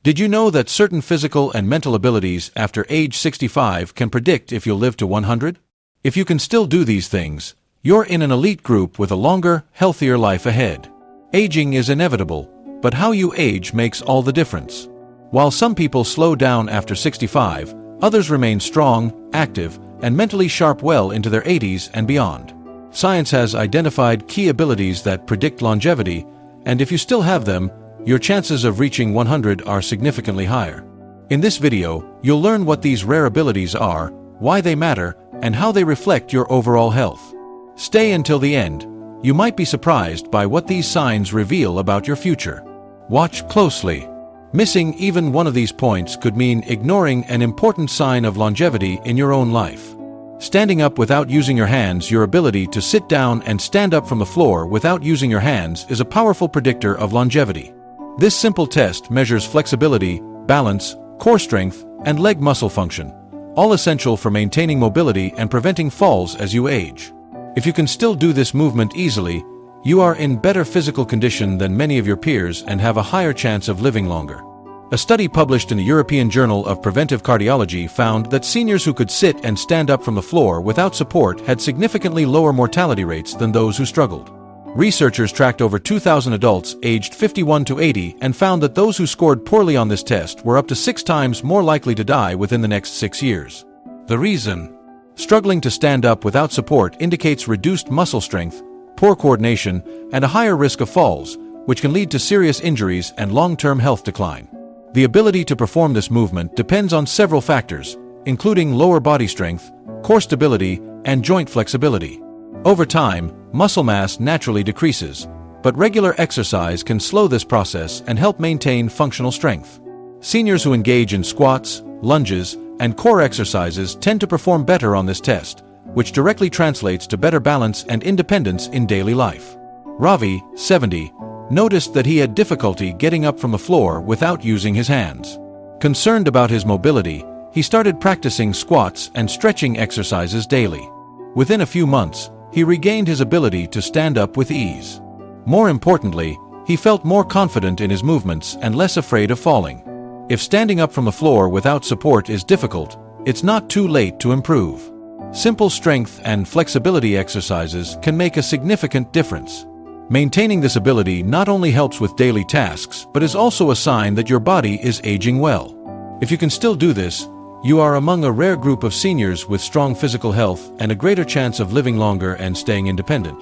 Did you know that certain physical and mental abilities after age 65 can predict if you'll live to 100? If you can still do these things, you're in an elite group with a longer, healthier life ahead. Aging is inevitable, but how you age makes all the difference. While some people slow down after 65, others remain strong, active, and mentally sharp well into their 80s and beyond. Science has identified key abilities that predict longevity, and if you still have them, your chances of reaching 100 are significantly higher. In this video, you'll learn what these rare abilities are, why they matter, and how they reflect your overall health. Stay until the end. You might be surprised by what these signs reveal about your future. Watch closely. Missing even one of these points could mean ignoring an important sign of longevity in your own life. Standing up without using your hands. Your ability to sit down and stand up from the floor without using your hands is a powerful predictor of longevity. This simple test measures flexibility, balance, core strength, and leg muscle function, all essential for maintaining mobility and preventing falls as you age. If you can still do this movement easily, you are in better physical condition than many of your peers and have a higher chance of living longer. A study published in the European Journal of Preventive Cardiology found that seniors who could sit and stand up from the floor without support had significantly lower mortality rates than those who struggled. Researchers tracked over 2,000 adults aged 51 to 80 and found that those who scored poorly on this test were up to 6 times more likely to die within the next 6 years. The reason? Struggling to stand up without support indicates reduced muscle strength, poor coordination, and a higher risk of falls, which can lead to serious injuries and long-term health decline. The ability to perform this movement depends on several factors, including lower body strength, core stability, and joint flexibility. Over time, muscle mass naturally decreases, but regular exercise can slow this process and help maintain functional strength. Seniors who engage in squats, lunges, and core exercises tend to perform better on this test, which directly translates to better balance and independence in daily life. Ravi, 70, noticed that he had difficulty getting up from the floor without using his hands. Concerned about his mobility, he started practicing squats and stretching exercises daily. Within a few months, he regained his ability to stand up with ease. More importantly, he felt more confident in his movements and less afraid of falling. If standing up from the floor without support is difficult, it's not too late to improve. Simple strength and flexibility exercises can make a significant difference. Maintaining this ability not only helps with daily tasks, but is also a sign that your body is aging well. If you can still do this, you are among a rare group of seniors with strong physical health and a greater chance of living longer and staying independent.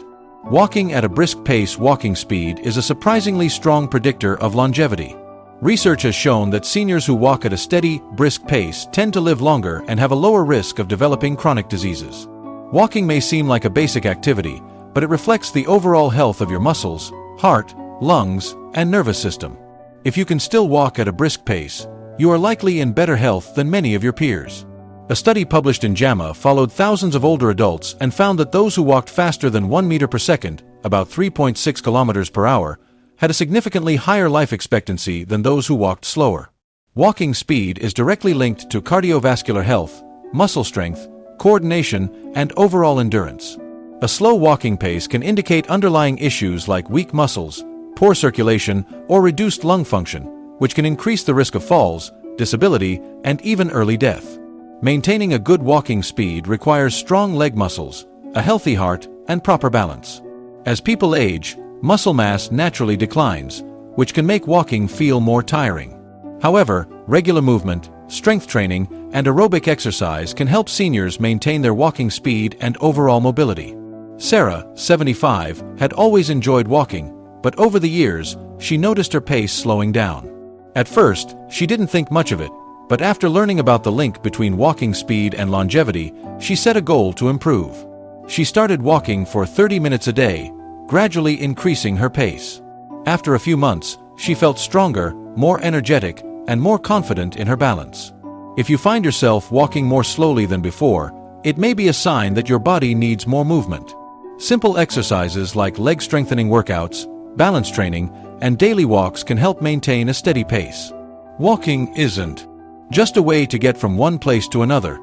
Walking at a brisk pace. Walking speed is a surprisingly strong predictor of longevity. Research has shown that seniors who walk at a steady, brisk pace tend to live longer and have a lower risk of developing chronic diseases. Walking may seem like a basic activity, but it reflects the overall health of your muscles, heart, lungs, and nervous system. If you can still walk at a brisk pace, you are likely in better health than many of your peers. A study published in JAMA followed thousands of older adults and found that those who walked faster than 1 meter per second, about 3.6 kilometers per hour, had a significantly higher life expectancy than those who walked slower. Walking speed is directly linked to cardiovascular health, muscle strength, coordination, and overall endurance. A slow walking pace can indicate underlying issues like weak muscles, poor circulation, or reduced lung function, which can increase the risk of falls, disability, and even early death. Maintaining a good walking speed requires strong leg muscles, a healthy heart, and proper balance. As people age, muscle mass naturally declines, which can make walking feel more tiring. However, regular movement, strength training, and aerobic exercise can help seniors maintain their walking speed and overall mobility. Sarah, 75, had always enjoyed walking, but over the years, she noticed her pace slowing down. At first, she didn't think much of it, but after learning about the link between walking speed and longevity, she set a goal to improve. She started walking for 30 minutes a day, gradually increasing her pace. After a few months, she felt stronger, more energetic, and more confident in her balance. If you find yourself walking more slowly than before, it may be a sign that your body needs more movement. Simple exercises like leg strengthening workouts, balance training, and daily walks can help maintain a steady pace. Walking isn't just a way to get from one place to another.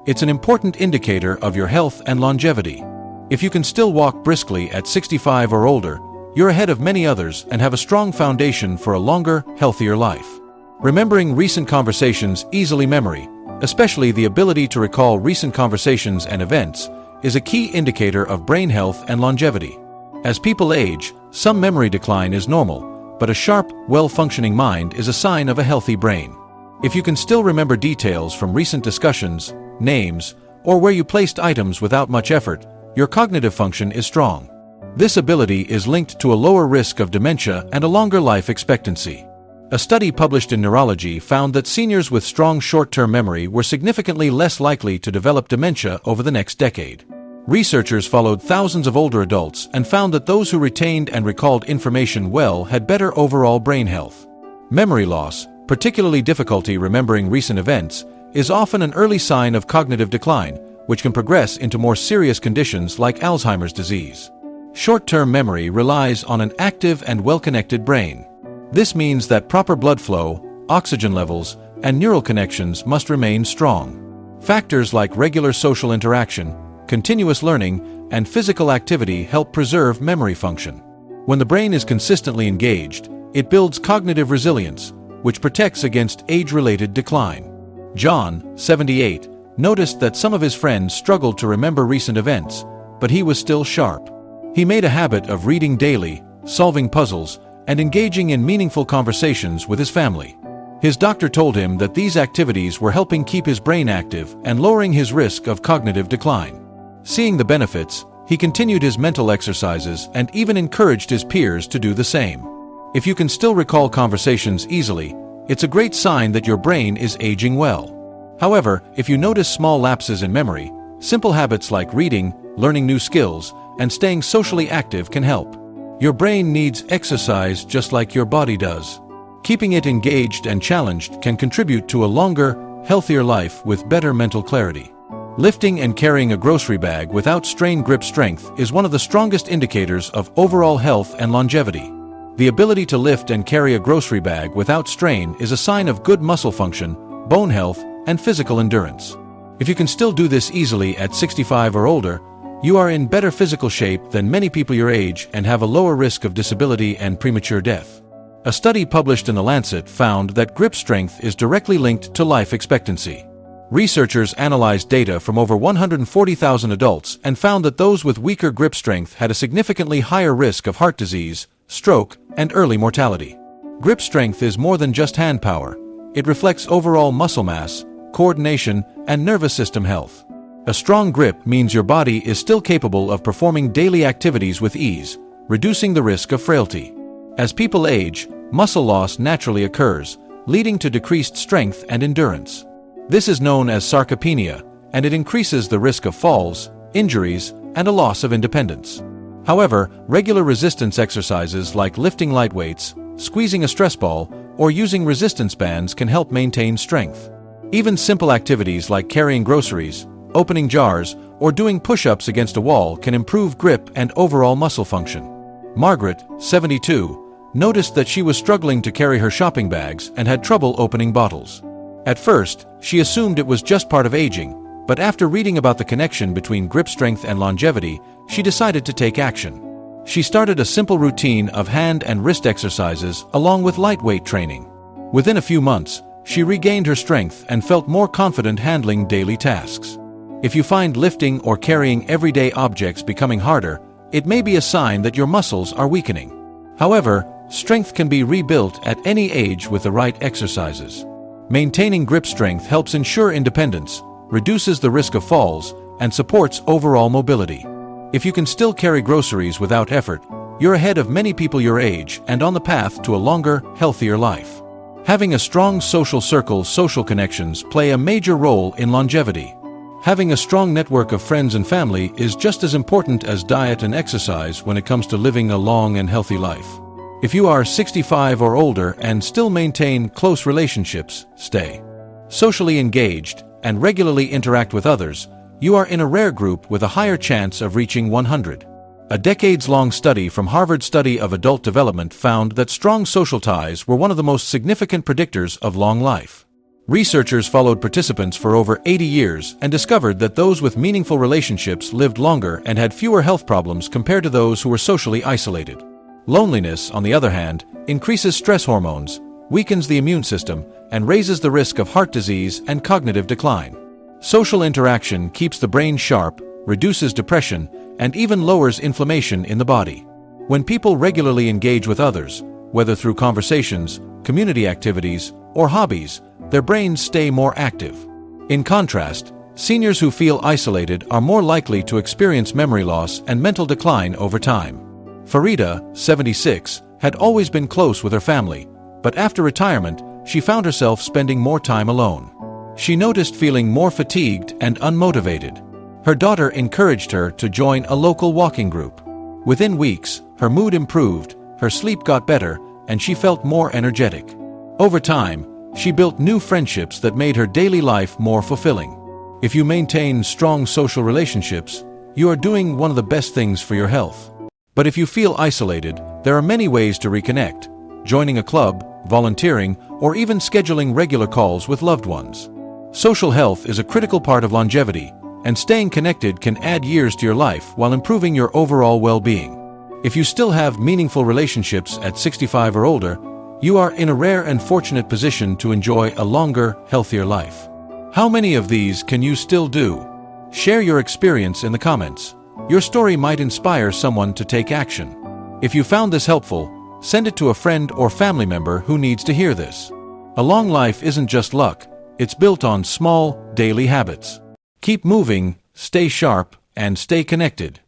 It's an important indicator of your health and longevity. If you can still walk briskly at 65 or older, you're ahead of many others and have a strong foundation for a longer, healthier life. Remembering recent conversations easily memory, especially the ability to recall recent conversations and events, is a key indicator of brain health and longevity. As people age, some memory decline is normal, but a sharp, well-functioning mind is a sign of a healthy brain. If you can still remember details from recent discussions, names, or where you placed items without much effort, your cognitive function is strong. This ability is linked to a lower risk of dementia and a longer life expectancy. A study published in Neurology found that seniors with strong short-term memory were significantly less likely to develop dementia over the next decade. Researchers followed thousands of older adults and found that those who retained and recalled information well had better overall brain health. Memory loss, particularly difficulty remembering recent events, is often an early sign of cognitive decline, which can progress into more serious conditions like Alzheimer's disease. Short-term memory relies on an active and well-connected brain. This means that proper blood flow, oxygen levels, and neural connections must remain strong. Factors like regular social interaction, continuous learning, and physical activity help preserve memory function. When the brain is consistently engaged, it builds cognitive resilience, which protects against age-related decline. John, 78, noticed that some of his friends struggled to remember recent events, but he was still sharp. He made a habit of reading daily, solving puzzles, and engaging in meaningful conversations with his family. His doctor told him that these activities were helping keep his brain active and lowering his risk of cognitive decline. Seeing the benefits, he continued his mental exercises and even encouraged his peers to do the same. If you can still recall conversations easily, it's a great sign that your brain is aging well. However, if you notice small lapses in memory, simple habits like reading, learning new skills, and staying socially active can help. Your brain needs exercise just like your body does. Keeping it engaged and challenged can contribute to a longer, healthier life with better mental clarity. Lifting and carrying a grocery bag without strained grip strength is one of the strongest indicators of overall health and longevity. The ability to lift and carry a grocery bag without strain is a sign of good muscle function, bone health, and physical endurance. If you can still do this easily at 65 or older, you are in better physical shape than many people your age and have a lower risk of disability and premature death. A study published in The Lancet found that grip strength is directly linked to life expectancy. Researchers analyzed data from over 140,000 adults and found that those with weaker grip strength had a significantly higher risk of heart disease, stroke, and early mortality. Grip strength is more than just hand power. It reflects overall muscle mass, coordination, and nervous system health. A strong grip means your body is still capable of performing daily activities with ease, reducing the risk of frailty. As people age, muscle loss naturally occurs, leading to decreased strength and endurance. This is known as sarcopenia, and it increases the risk of falls, injuries, and a loss of independence. However, regular resistance exercises like lifting light weights, squeezing a stress ball, or using resistance bands can help maintain strength. Even simple activities like carrying groceries, opening jars, or doing push-ups against a wall can improve grip and overall muscle function. Margaret, 72, noticed that she was struggling to carry her shopping bags and had trouble opening bottles. At first, she assumed it was just part of aging, but after reading about the connection between grip strength and longevity, she decided to take action. She started a simple routine of hand and wrist exercises along with lightweight training. Within a few months, she regained her strength and felt more confident handling daily tasks. If you find lifting or carrying everyday objects becoming harder, it may be a sign that your muscles are weakening. However, strength can be rebuilt at any age with the right exercises. Maintaining grip strength helps ensure independence, reduces the risk of falls, and supports overall mobility. If you can still carry groceries without effort, you're ahead of many people your age and on the path to a longer, healthier life. Having a strong social circle, social connections play a major role in longevity. Having a strong network of friends and family is just as important as diet and exercise when it comes to living a long and healthy life. If you are 65 or older and still maintain close relationships, stay socially engaged, and regularly interact with others, you are in a rare group with a higher chance of reaching 100. A decades-long study from Harvard Study of Adult Development found that strong social ties were one of the most significant predictors of long life. Researchers followed participants for over 80 years and discovered that those with meaningful relationships lived longer and had fewer health problems compared to those who were socially isolated. Loneliness, on the other hand, increases stress hormones, weakens the immune system, and raises the risk of heart disease and cognitive decline. Social interaction keeps the brain sharp, reduces depression, and even lowers inflammation in the body. When people regularly engage with others, whether through conversations, community activities, or hobbies, their brains stay more active. In contrast, seniors who feel isolated are more likely to experience memory loss and mental decline over time. Farida, 76, had always been close with her family, but after retirement, she found herself spending more time alone. She noticed feeling more fatigued and unmotivated. Her daughter encouraged her to join a local walking group. Within weeks, her mood improved, her sleep got better, and she felt more energetic. Over time, she built new friendships that made her daily life more fulfilling. If you maintain strong social relationships, you are doing one of the best things for your health. But if you feel isolated, there are many ways to reconnect: joining a club, volunteering, or even scheduling regular calls with loved ones. Social health is a critical part of longevity, and staying connected can add years to your life while improving your overall well-being. If you still have meaningful relationships at 65 or older, you are in a rare and fortunate position to enjoy a longer, healthier life. How many of these can you still do? Share your experience in the comments. Your story might inspire someone to take action. If you found this helpful, send it to a friend or family member who needs to hear this. A long life isn't just luck, it's built on small, daily habits. Keep moving, stay sharp, and stay connected.